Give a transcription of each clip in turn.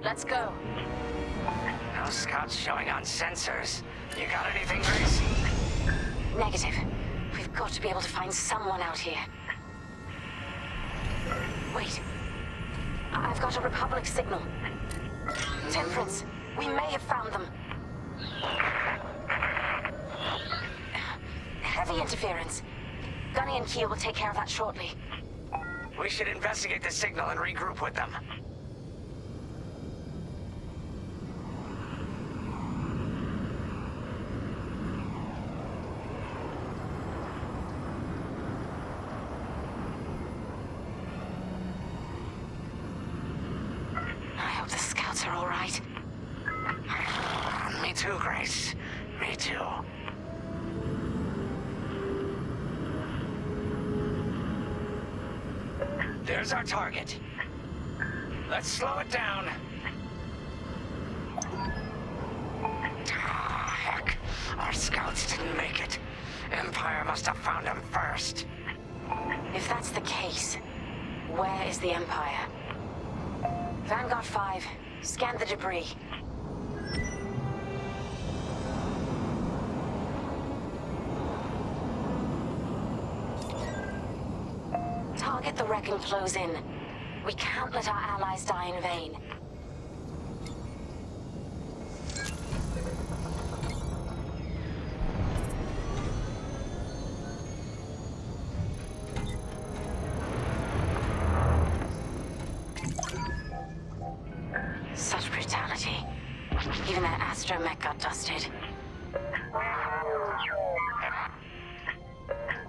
Let's go. No scouts showing on sensors. You got anything, Grace? Negative. We've got to be able to find someone out here. Wait. I've got a Republic signal. Temperance. We may have found them. Heavy interference. Gunny and Keel will take care of that shortly. We should investigate the signal and regroup with them. I hope the scouts are all right. Me too, Grace. Me too. There's our target. Let's slow it down. Ah, heck. Our scouts didn't make it. Empire must have found them first. If that's the case, where is the Empire? Vanguard 5, scan the debris. Target the wreck and close in. We can't let our allies die in vain. Such brutality. Even that astromech got dusted.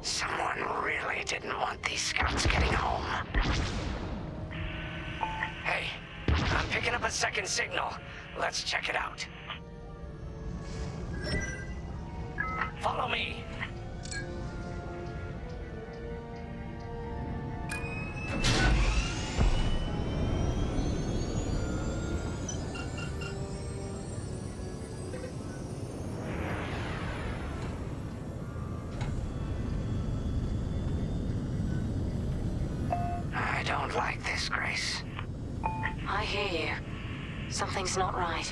Someone really didn't want these scouts getting home. Hey, I'm picking up a second signal. Let's check it out. Follow me. I don't like this, Grace. I hear you. Something's not right.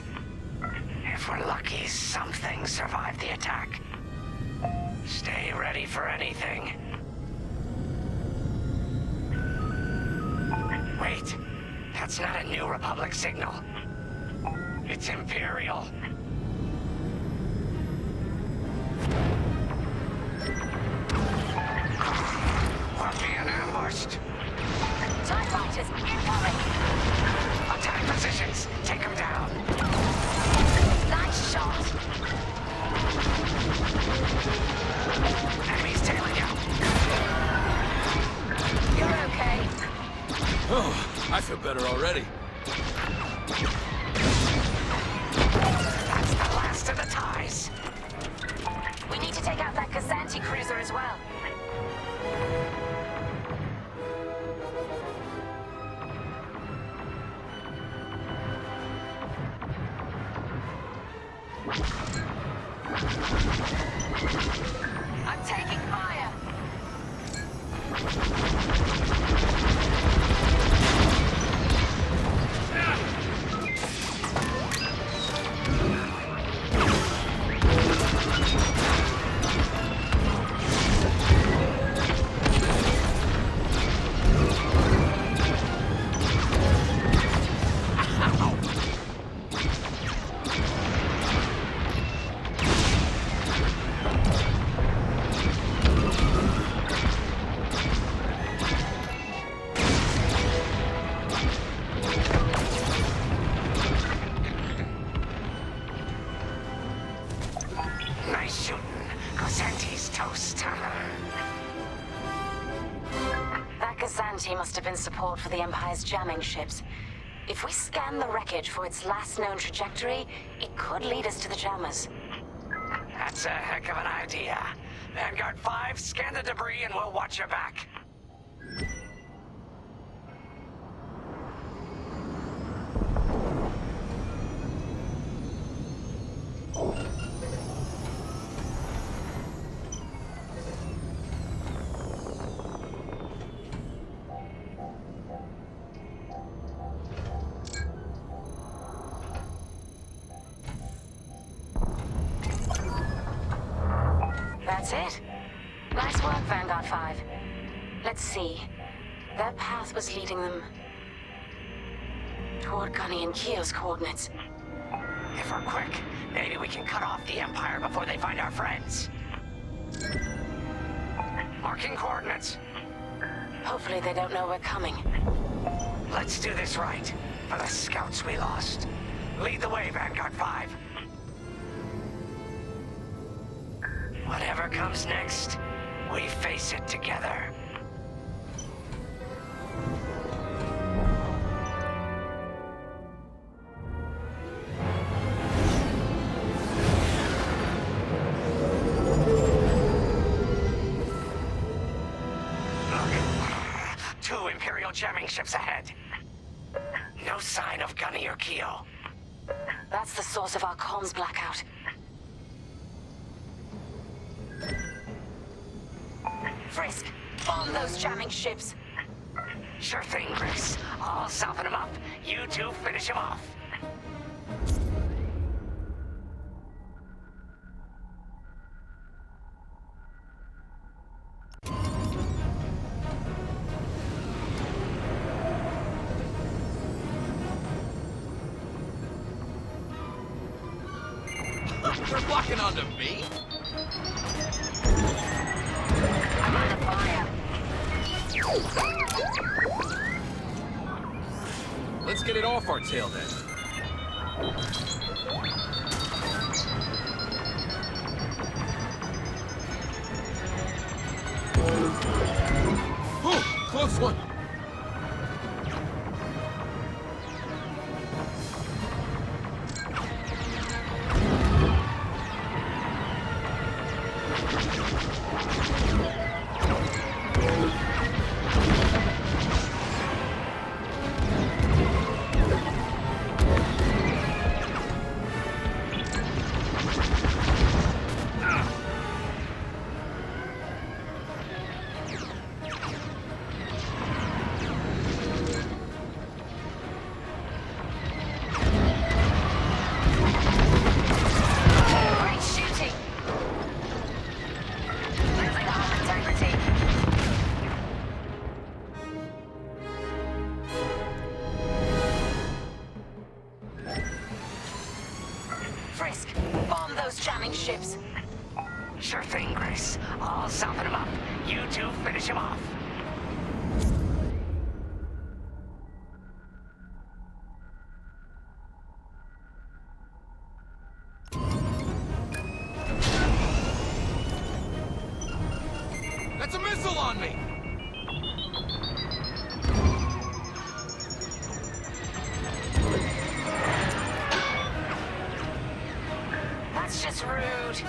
If we're lucky, something survived the attack. Stay ready for anything. Wait, that's not a New Republic signal. It's Imperial. We're being ambushed. TIE fighters, incoming! Attack positions. Take them down. Nice shot! Enemies tailing you. You're okay. Oh, I feel better already. That's the last of the ties. We need to take out that Kazanti cruiser as well. I'm taking fire! Nice shooting. Cosante's toast. That Kazanti must have been support for the Empire's jamming ships. If we scan the wreckage for its last known trajectory, it could lead us to the jammers. That's a heck of an idea. Vanguard 5, scan the debris and we'll watch your back. That's it. Nice work, Vanguard 5. Let's see. Their path was leading them toward Gunny and Keo's coordinates. If we're quick, maybe we can cut off the Empire before they find our friends. Marking coordinates. Hopefully they don't know we're coming. Let's do this right, for the scouts we lost. Lead the way, Vanguard 5. Whatever comes next, we face it together. Look, 2 Imperial jamming ships ahead. No sign of Gunny or Keo. That's the source of our comms blackout. Frisk, bomb those jamming ships. Sure thing, Grace. I'll soften him up. You two finish him off. They're blocking onto me? I'm under fire. Let's get it off our tail then. Oh, close one. Great shooting. Losing all integrity. Frisk, bomb those jamming ships. Sure thing, Grace. I'll soften him up. You two finish him off. That's a missile on me! That's just rude.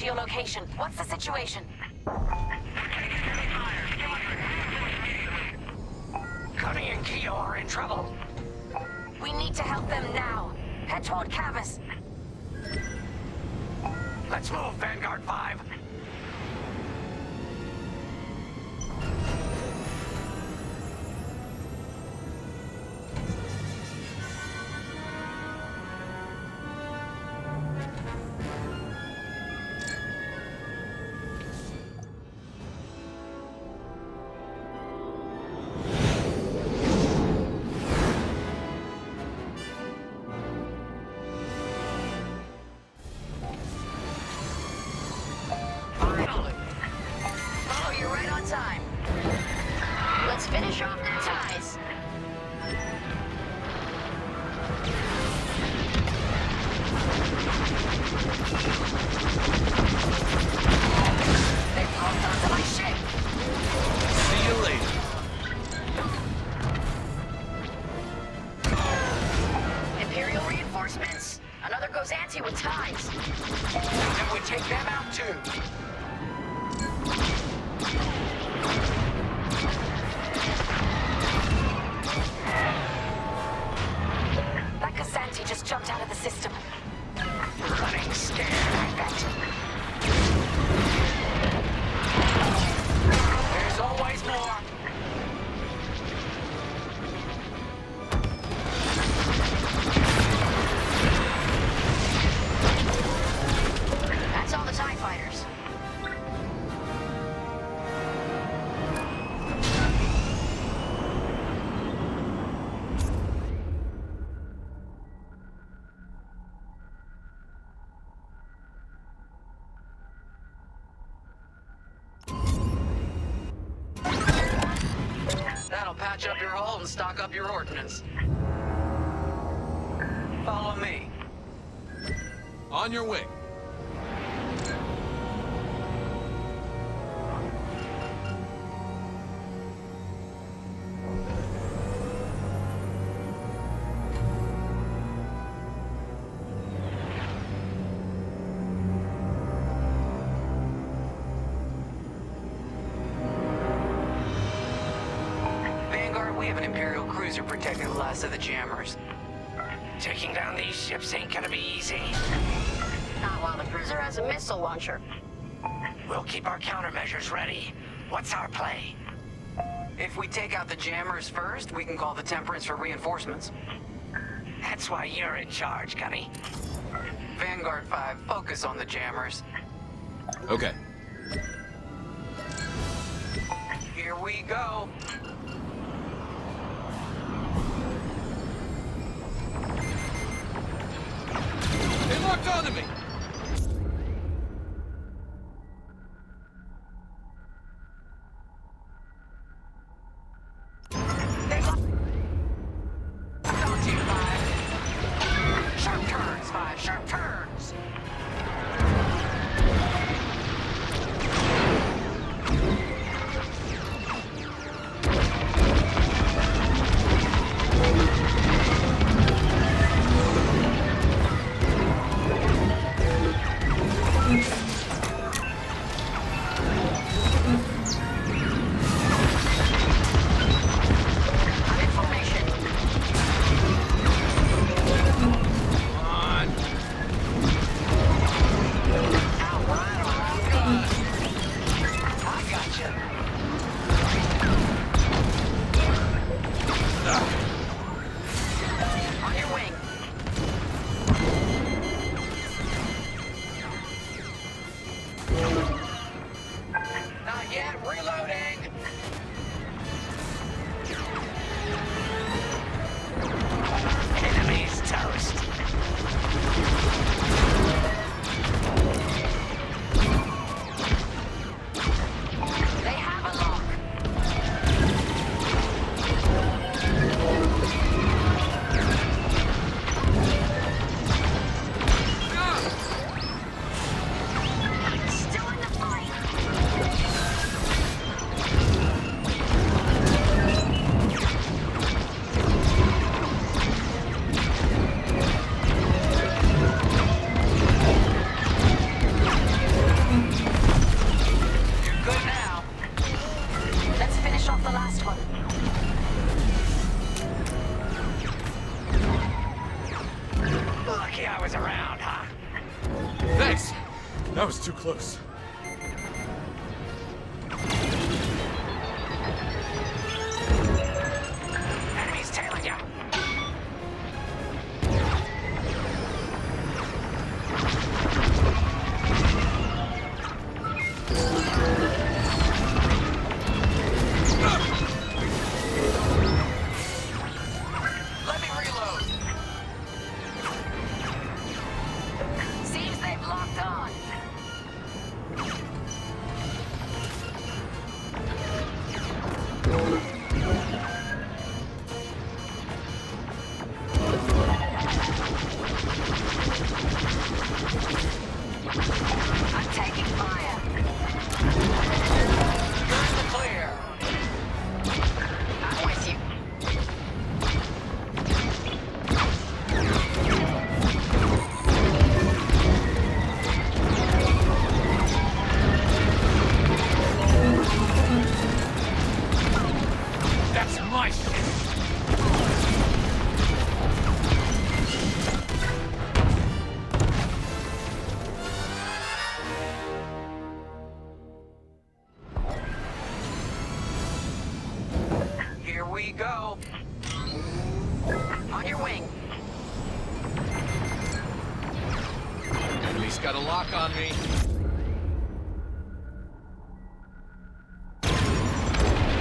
to your location. What's the situation? Cuddy and Keo are in trouble. We need to help them now. Head toward Cavis. Let's move, Vanguard 5. Time. Let's finish off the ties. They broke onto my ship. See you later. Imperial reinforcements. Another goes anti with ties. And we take them out too. That Casanti just jumped out of the system. Running scared, I bet. There's always more. That's all the TIE fighters. That'll patch up your hull and stock up your ordnance. Follow me. On your way. Vanguard, we have an Imperial cruiser protecting the last of the jammers. Taking down these ships ain't gonna be easy. Not while the cruiser has a missile launcher. We'll keep our countermeasures ready. What's our play? If we take out the jammers first, we can call the Temperance for reinforcements. That's why you're in charge, Gunny. Vanguard 5, focus on the jammers. Okay. Here we go. They locked onto me! Talk to you, 5. Sharp turns, 5. Sharp turns. close. Enemies tailing you. Let me reload. Seems they've locked on. I'm taking fire. You're in the clear. I'm with you. That's my shit. Here we go. On your wing. Enemy's got a lock on me.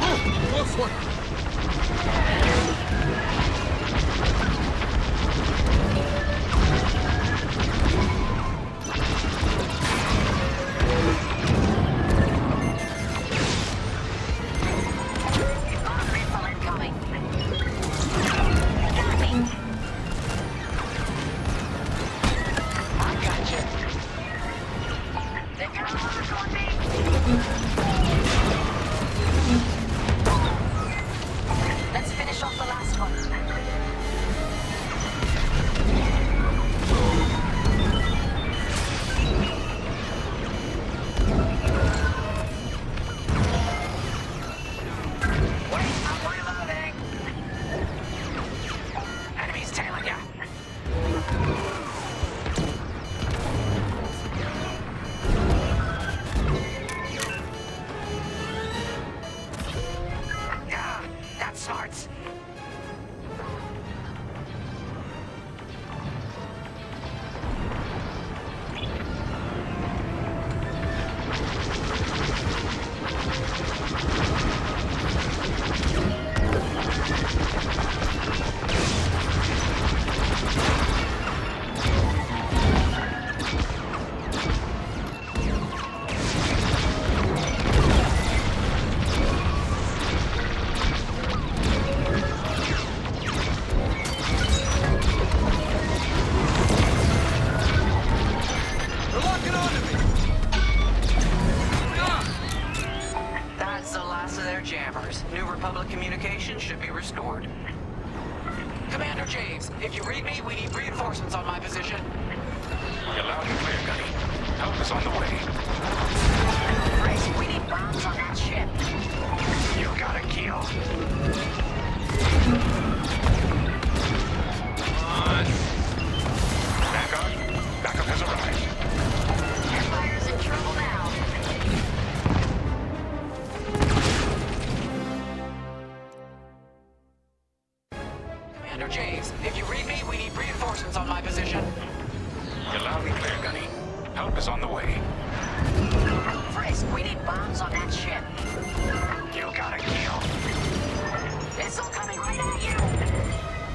Oh, close one. Got a missile incoming. Got me. I got you. They've got a lock on me. Let's finish off the last one. Wait, I'm reloading. Enemies tailing you. Ah, that's smart. They're locking onto me. That's the last of their jammers. New Republic communication should be restored. Commander James, if you read me, we need reinforcements on my position. You're loud and clear, Gunny. Help is on the way. Grace, we need bombs on that ship. You got a kill. Vanguard, backup has arrived. Empire's in trouble now. Commander James, if you read me, we need reinforcements on my position. You're loud and clear, Gunny. Help is on the way. Grace, we need bombs on that ship. You got a kill. Missile coming right at you.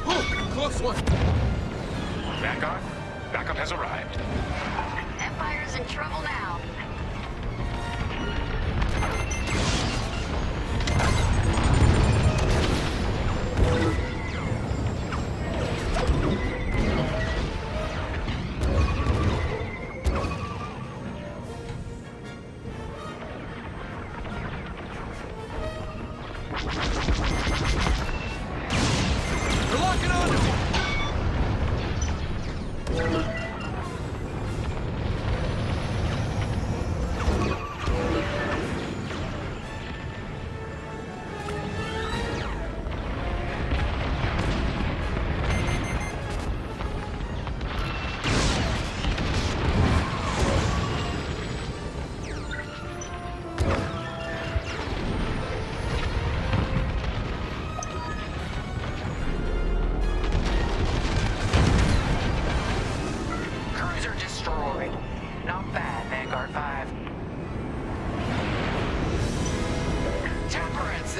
Oh, close one. Vanguard, backup has arrived. Empire's in trouble now. They're locking onto me.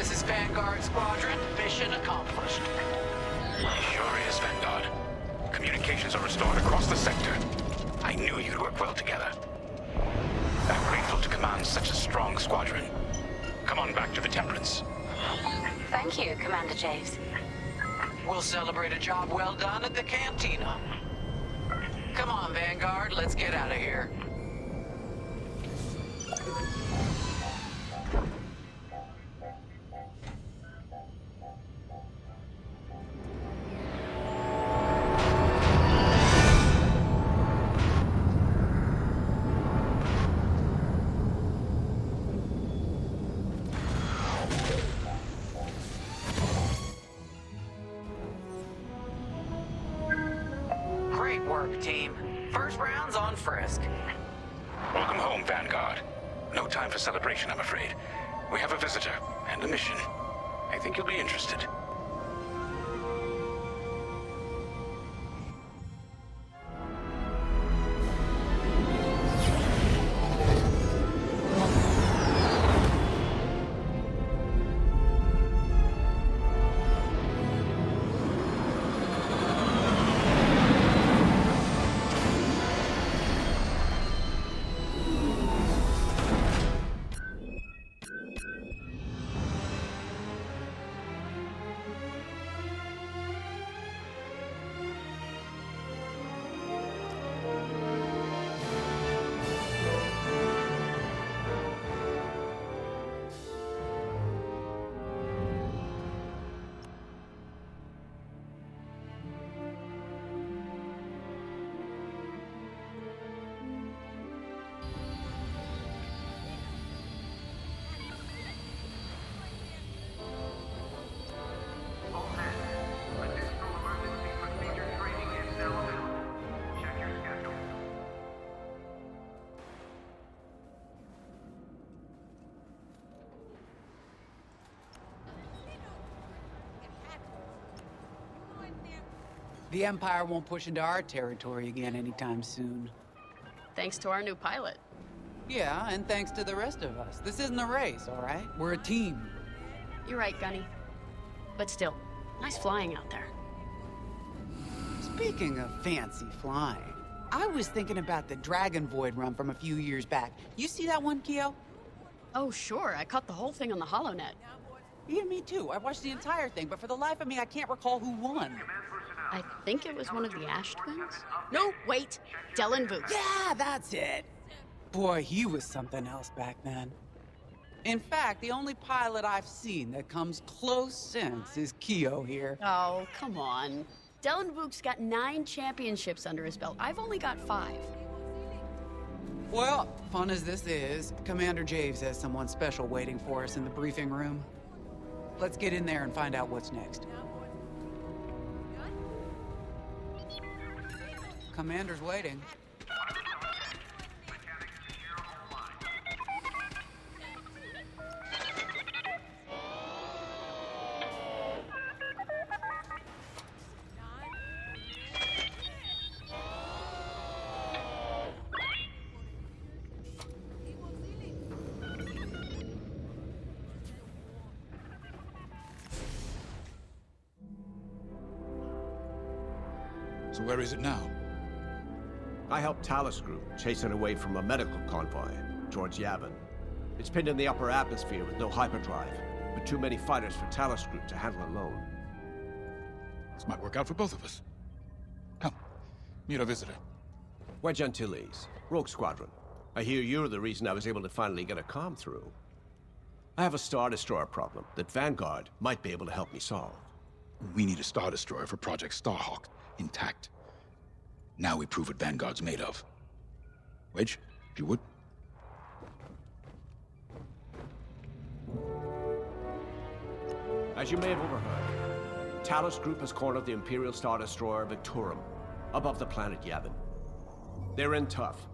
This is Vanguard Squadron. Mission accomplished. Sure is, Vanguard. Communications are restored across the sector. I knew you'd work well together. I'm grateful to command such a strong squadron. Come on back to the Temperance. Thank you, Commander Javes. We'll celebrate a job well done at the cantina. Come on, Vanguard, let's get out of here. Great work, team. First round's on Frisk. Welcome home, Vanguard. No time for celebration, I'm afraid. We have a visitor and a mission. I think you'll be interested. The Empire won't push into our territory again anytime soon. Thanks to our new pilot. Yeah, and thanks to the rest of us. This isn't a race, all right? We're a team. You're right, Gunny. But still, nice flying out there. Speaking of fancy flying, I was thinking about the Dragon Void run from a few years back. You see that one, Keo? Oh, sure. I caught the whole thing on the HoloNet. Yeah, me too. I watched the entire thing, but for the life of me, I can't recall who won. I think it was one of the Ash twins? No, wait. Dylan Vooch. Yeah, that's it. Boy, he was something else back then. In fact, the only pilot I've seen that comes close since is Keo here. Oh, come on. Dylan Vooch's got 9 championships under his belt. I've only got 5. Well, fun as this is, Commander Javes has someone special waiting for us in the briefing room. Let's get in there and find out what's next. Commander's waiting. So where is it now? I helped Talus Group chase it away from a medical convoy, George Yavin. It's pinned in the upper atmosphere with no hyperdrive, but too many fighters for Talus Group to handle alone. This might work out for both of us. Come, meet our visitor. We're Gentiles, Rogue Squadron. I hear you're the reason I was able to finally get a comm through. I have a Star Destroyer problem that Vanguard might be able to help me solve. We need a Star Destroyer for Project Starhawk, intact. Now we prove what Vanguard's made of. Wedge, if you would. As you may have overheard, Talus Group has cornered the Imperial Star Destroyer Victorum, above the planet Yavin. They're in tough,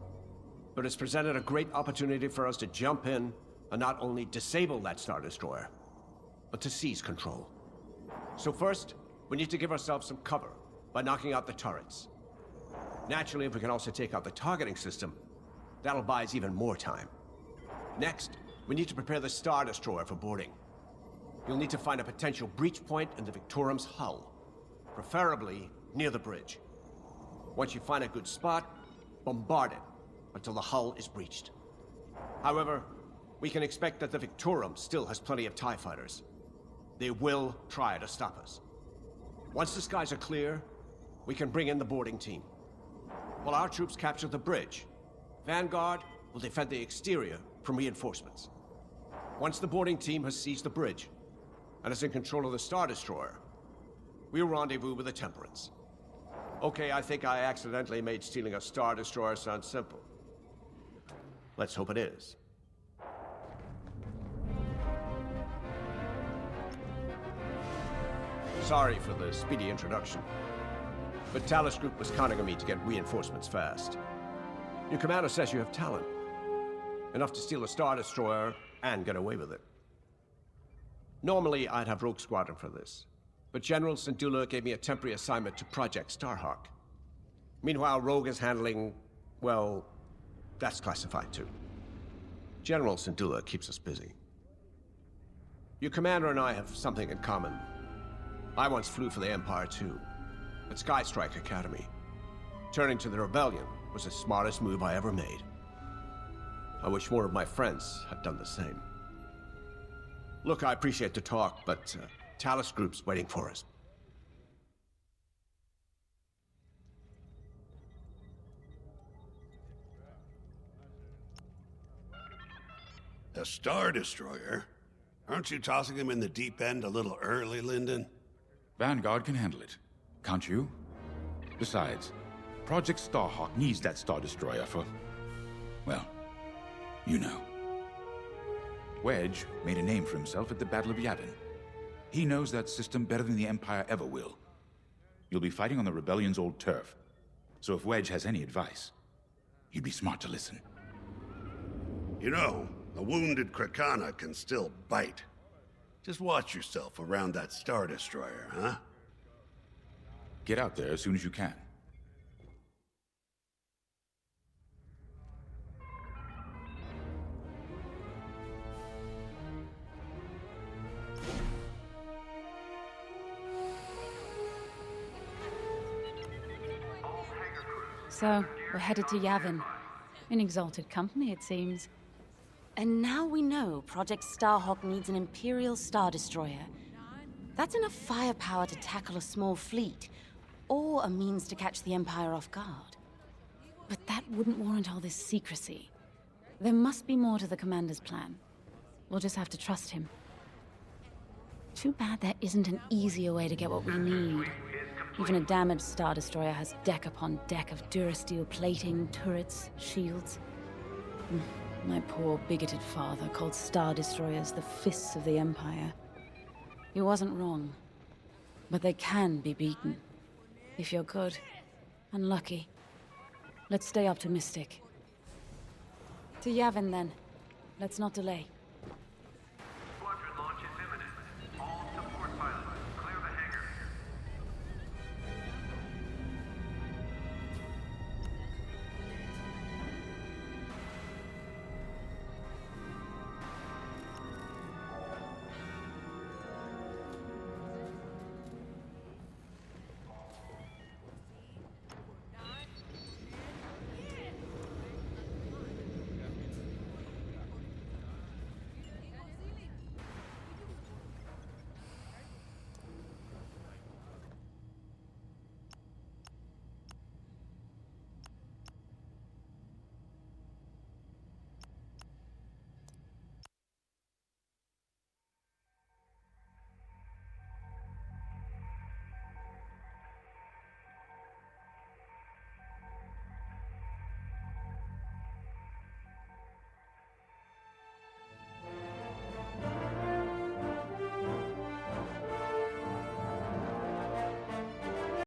but it's presented a great opportunity for us to jump in and not only disable that Star Destroyer, but to seize control. So first, we need to give ourselves some cover by knocking out the turrets. Naturally, if we can also take out the targeting system, that'll buy us even more time. Next, we need to prepare the Star Destroyer for boarding. you'll need to find a potential breach point in the Victorum's hull. Preferably near the bridge. Once you find a good spot, bombard it until the hull is breached. However, we can expect that the Victorum still has plenty of TIE fighters. They will try to stop us. Once the skies are clear, we can bring in the boarding team. While our troops capture the bridge, Vanguard will defend the exterior from reinforcements. Once the boarding team has seized the bridge and is in control of the Star Destroyer, we'll rendezvous with the Temperance. Okay, I think I accidentally made stealing a Star Destroyer sound simple. Let's hope it is. Sorry for the speedy introduction, but Talos Group was counting on me to get reinforcements fast. Your commander says you have talent. Enough to steal a Star Destroyer and get away with it. Normally, I'd have Rogue Squadron for this, but General Syndulla gave me a temporary assignment to Project Starhawk. Meanwhile, Rogue is handling, well, that's classified too. General Syndulla keeps us busy. Your commander and I have something in common. I once flew for the Empire too, at Skystrike Academy. Turning to the Rebellion was the smartest move I ever made. I wish more of my friends had done the same. Look, I appreciate the talk, but Talos Group's waiting for us. A Star Destroyer? Aren't you tossing him in the deep end a little early, Lyndon? Vanguard can handle it. Can't you? Besides, Project Starhawk needs that Star Destroyer for... well, you know. Wedge made a name for himself at the Battle of Yavin. He knows that system better than the Empire ever will. You'll be fighting on the Rebellion's old turf, so if Wedge has any advice, you'd be smart to listen. You know, a wounded Krakana can still bite. Just watch yourself around that Star Destroyer, huh? Get out there as soon as you can. So, we're headed to Yavin. In exalted company, it seems. And now we know Project Starhawk needs an Imperial Star Destroyer. That's enough firepower to tackle a small fleet, or a means to catch the Empire off guard. But that wouldn't warrant all this secrecy. There must be more to the Commander's plan. We'll just have to trust him. Too bad there isn't an easier way to get what we need. Even a damaged Star Destroyer has deck upon deck of Durasteel plating, turrets, shields. My poor, bigoted father called Star Destroyers the fists of the Empire. He wasn't wrong. But they can be beaten. If you're good and lucky. Let's stay optimistic. To Yavin, then. Let's not delay.